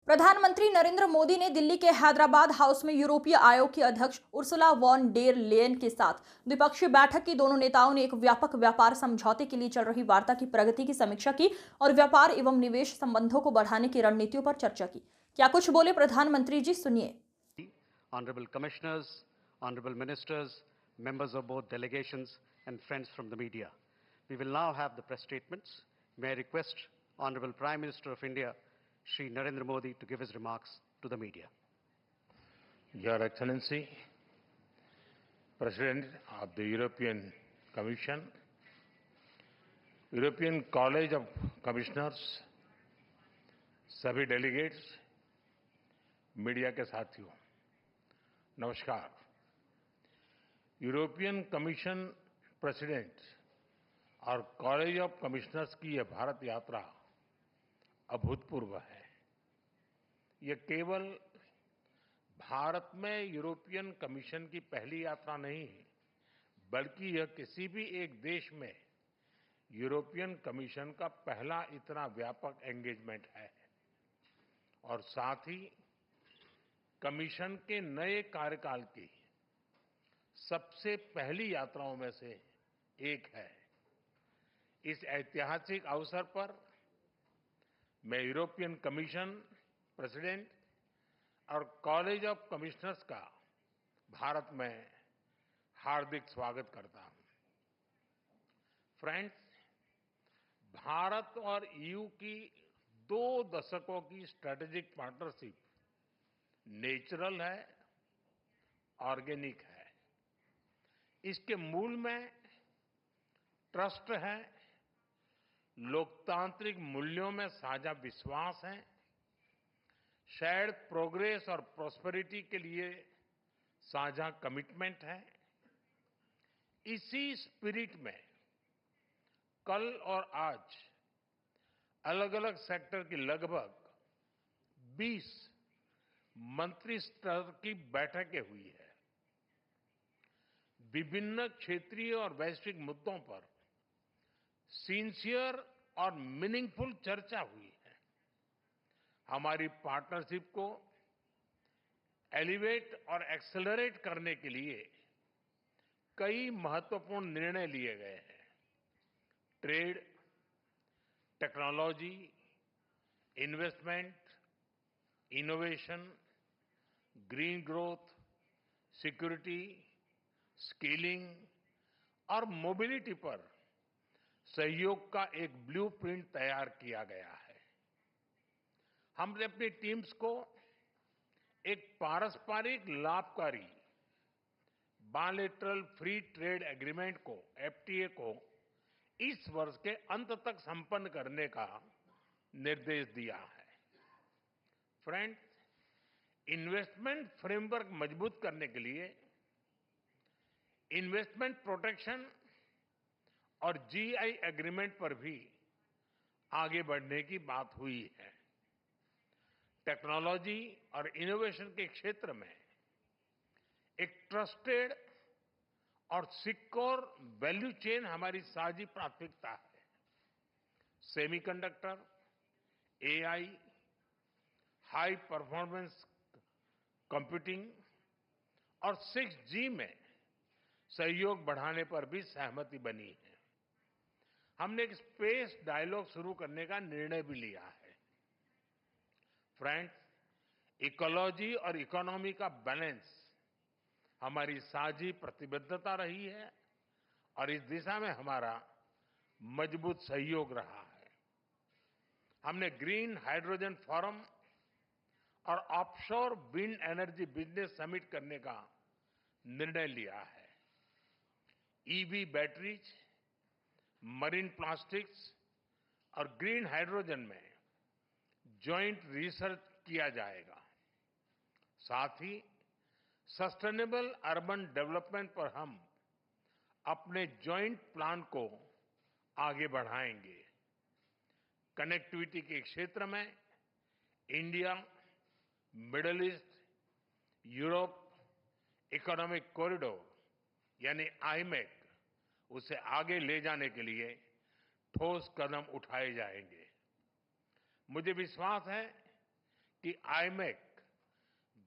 प्रधानमंत्री नरेंद्र मोदी ने दिल्ली के हैदराबाद हाउस में यूरोपीय आयोग की अध्यक्ष उर्सुला वॉन डेर लेयन के साथ द्विपक्षीय बैठक की। दोनों नेताओं ने एक व्यापक व्यापार समझौते के लिए चल रही वार्ता की प्रगति की समीक्षा की और व्यापार एवं निवेश संबंधों को बढ़ाने की रणनीतियों पर चर्चा की। क्या कुछ बोले प्रधानमंत्री जी, सुनिए। Honorable Commissioners, Honorable Ministers, members of both delegations and friends from the media. We will now have the press statements. May I request Honorable Prime Minister of India, Shri Narendra Modi, to give his remarks to the media. Your Excellency, President of the European Commission, European College of Commissioners, सभी delegates, media के साथियों, नमस्कार। European commission president और college of commissioners की यह भारत यात्रा अभूतपूर्व है। यह केवल भारत में यूरोपियन कमीशन की पहली यात्रा नहीं, बल्कि यह किसी भी एक देश में यूरोपियन कमीशन का पहला इतना व्यापक एंगेजमेंट है और साथ ही कमीशन के नए कार्यकाल की सबसे पहली यात्राओं में से एक है। इस ऐतिहासिक अवसर पर मैं यूरोपियन कमीशन प्रेसिडेंट और कॉलेज ऑफ कमिश्नर्स का भारत में हार्दिक स्वागत करता हूं। फ्रेंड्स, भारत और ईयू की 2 दशकों की स्ट्रेटेजिक पार्टनरशिप नेचुरल है, ऑर्गेनिक है। इसके मूल में ट्रस्ट है, लोकतांत्रिक मूल्यों में साझा विश्वास है, शेयर्ड प्रोग्रेस और प्रॉस्पेरिटी के लिए साझा कमिटमेंट है। इसी स्पिरिट में कल और आज अलग अलग सेक्टर की लगभग 20 मंत्री स्तर की बैठकें हुई है। विभिन्न क्षेत्रीय और वैश्विक मुद्दों पर सिंसियर और मीनिंगफुल चर्चा हुई है। हमारी पार्टनरशिप को एलिवेट और एक्सेलरेट करने के लिए कई महत्वपूर्ण निर्णय लिए गए हैं। Trade, technology, investment, innovation, green growth, security, skilling और मोबिलिटी पर सहयोग का एक ब्लूप्रिंट तैयार किया गया है। हमने अपनी टीम्स को एक पारस्परिक लाभकारी बायलैटरल फ्री ट्रेड एग्रीमेंट को, एफटीए को इस वर्ष के अंत तक संपन्न करने का निर्देश दिया है। फ्रेंड्स, इन्वेस्टमेंट फ्रेमवर्क मजबूत करने के लिए इन्वेस्टमेंट प्रोटेक्शन और जीआई एग्रीमेंट पर भी आगे बढ़ने की बात हुई है। टेक्नोलॉजी और इनोवेशन के क्षेत्र में एक ट्रस्टेड और सिक्योर वैल्यू चेन हमारी साझी प्राथमिकता है। Semiconductor, AI, high performance computing और 6G में सहयोग बढ़ाने पर भी सहमति बनी है। हमने एक स्पेस डायलॉग शुरू करने का निर्णय भी लिया है। फ्रेंड्स, इकोलॉजी और इकोनॉमी का बैलेंस हमारी साझी प्रतिबद्धता रही है और इस दिशा में हमारा मजबूत सहयोग रहा है। हमने ग्रीन हाइड्रोजन फोरम और offshore wind energy business summit करने का निर्णय लिया है। ईवी बैटरीज, मरीन प्लास्टिक्स और ग्रीन हाइड्रोजन में जॉइंट रिसर्च किया जाएगा। साथ ही सस्टेनेबल अर्बन डेवलपमेंट पर हम अपने जॉइंट प्लान को आगे बढ़ाएंगे। कनेक्टिविटी के क्षेत्र में India, middle east, Europe economic corridor यानी आईमेक, उसे आगे ले जाने के लिए ठोस कदम उठाए जाएंगे। मुझे विश्वास है कि IMEC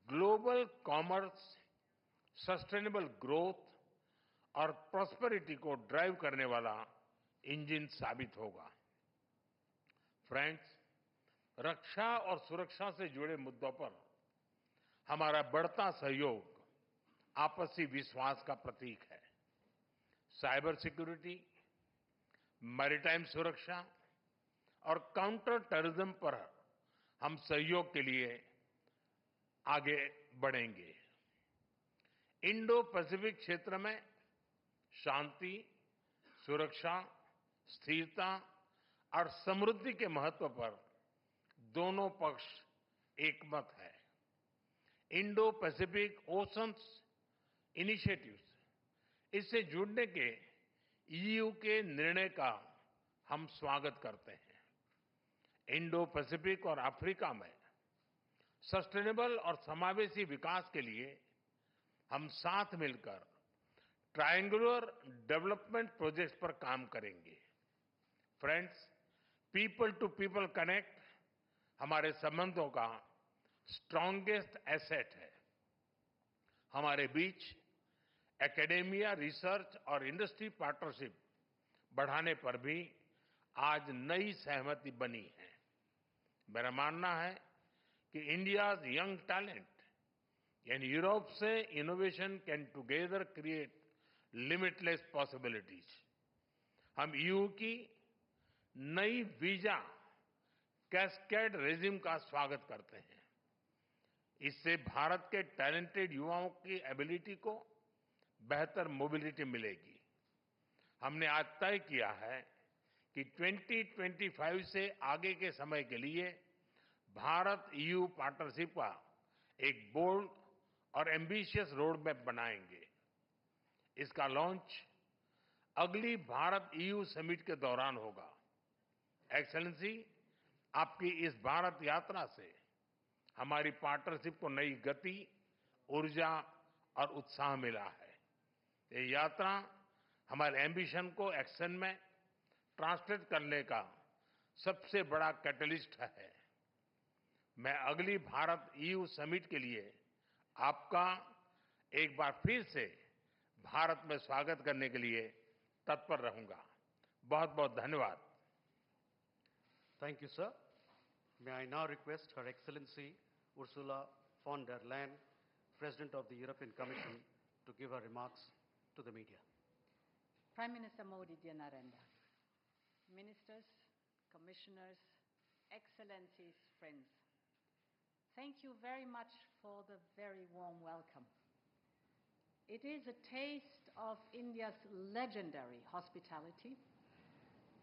global commerce, sustainable growth और प्रॉस्पेरिटी को ड्राइव करने वाला इंजन साबित होगा। फ्रेंड्स, रक्षा और सुरक्षा से जुड़े मुद्दों पर हमारा बढ़ता सहयोग आपसी विश्वास का प्रतीक है। साइबर सिक्योरिटी, मैरीटाइम सुरक्षा और काउंटर टेररिज्म पर हम सहयोग के लिए आगे बढ़ेंगे। इंडो पैसिफिक क्षेत्र में शांति, सुरक्षा, स्थिरता और समृद्धि के महत्व पर दोनों पक्ष एकमत है। इंडो पैसिफिक ओशंस इनिशिएटिव्स, इससे जुड़ने के ईयू के निर्णय का हम स्वागत करते हैं। इंडो पैसिफिक और अफ्रीका में सस्टेनेबल और समावेशी विकास के लिए हम साथ मिलकर ट्रायंगुलर डेवलपमेंट प्रोजेक्ट्स पर काम करेंगे। Friends, people to people connect हमारे संबंधों का स्ट्रांगेस्ट एसेट है। हमारे बीच एकेडेमिया, रिसर्च और इंडस्ट्री पार्टनरशिप बढ़ाने पर भी आज नई सहमति बनी है। मेरा मानना है कि India's young talent and Europe से innovation can together create limitless possibilities. हम ईयू की नई वीजा कैस्केड रेजिम का स्वागत करते हैं। इससे भारत के टैलेंटेड युवाओं की एबिलिटी को बेहतर मोबिलिटी मिलेगी। हमने आज तय किया है कि 2025 से आगे के समय के लिए भारत ईयू पार्टनरशिप का एक बोल्ड और एम्बिशियस रोड मैप बनाएंगे। इसका लॉन्च अगली भारत ईयू समिट के दौरान होगा। एक्सेलेंसी, आपकी इस भारत यात्रा से हमारी पार्टनरशिप को नई गति, ऊर्जा और उत्साह मिला है। ये यात्रा हमारे एम्बिशन को एक्शन में ट्रांसलेट करने का सबसे बड़ा कैटलिस्ट है। मैं अगली भारत ईयू समिट के लिए आपका एक बार फिर से भारत में स्वागत करने के लिए तत्पर रहूंगा। बहुत बहुत धन्यवाद। Thank you, sir. May I now request Her Excellency Ursula von der Leyen, President of the European Commission, to give her remarks to the media. Prime Minister Modi, dear Narendra, ministers, commissioners, excellencies, friends, thank you very much for the very warm welcome. It is a taste of India's legendary hospitality,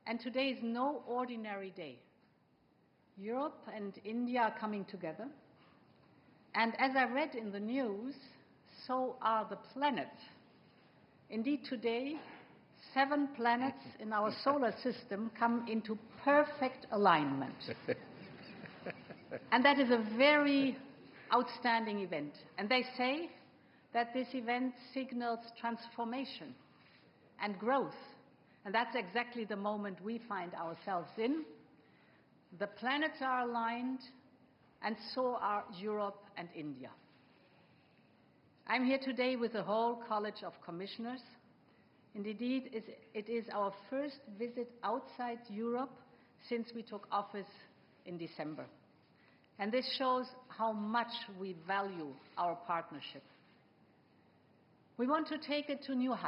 and today is no ordinary day. Europe and India are coming together, and as I read in the news, so are the planets. Indeed, today, 7 planets in our solar system come into perfect alignment. And that is a very outstanding event. And they say that this event signals transformation and growth. And that's exactly the moment we find ourselves in. The planets are aligned, and so are Europe and India. I'm here today with the whole College of Commissioners. And indeed, it is our first visit outside Europe since we took office in December. And this shows how much we value our partnership. We want to take it to new heights.